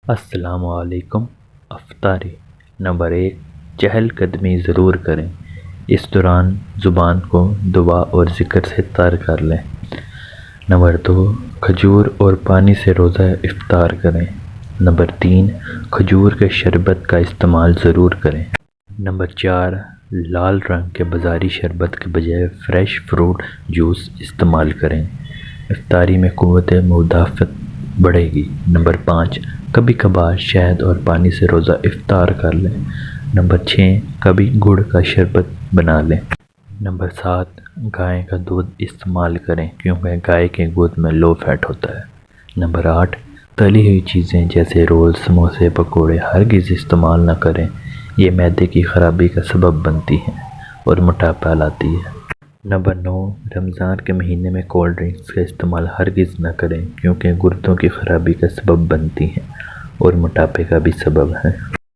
السلام علیکم۔ افطاری نمبر 1، چہل قدمی ضرور کریں۔ اس دوران زبان کو دعا اور ذکر سے تر کر لیں۔ نمبر 2، کھجور اور پانی سے روزہ افطار کریں۔ نمبر 3، کھجور کے شربت کا استعمال ضرور کریں۔ نمبر 4، لال رنگ کے بازاری شربت کے بجائے فریش فروٹ جوس استعمال کریں۔ افطاری میں قوت مدافعت بڑھے گی۔ نمبر 5، کبھی کبھار شہد اور پانی سے روزہ افطار کر لیں۔ نمبر 6، کبھی گڑ کا شربت بنا لیں۔ نمبر 7، گائے کا دودھ استعمال کریں کیونکہ گائے کے دودھ میں لو فیٹ ہوتا ہے۔ نمبر 8، تلی ہوئی چیزیں جیسے رول، سموسے، پکوڑے ہرگز استعمال نہ کریں، یہ معدے کی خرابی کا سبب بنتی ہیں اور موٹاپا لاتی ہے۔ نمبر 9، رمضان کے مہینے میں کولڈ ڈرنکس کا استعمال ہرگز نہ کریں کیونکہ گردوں کی خرابی کا سبب بنتی ہیں اور موٹاپے کا بھی سبب ہے۔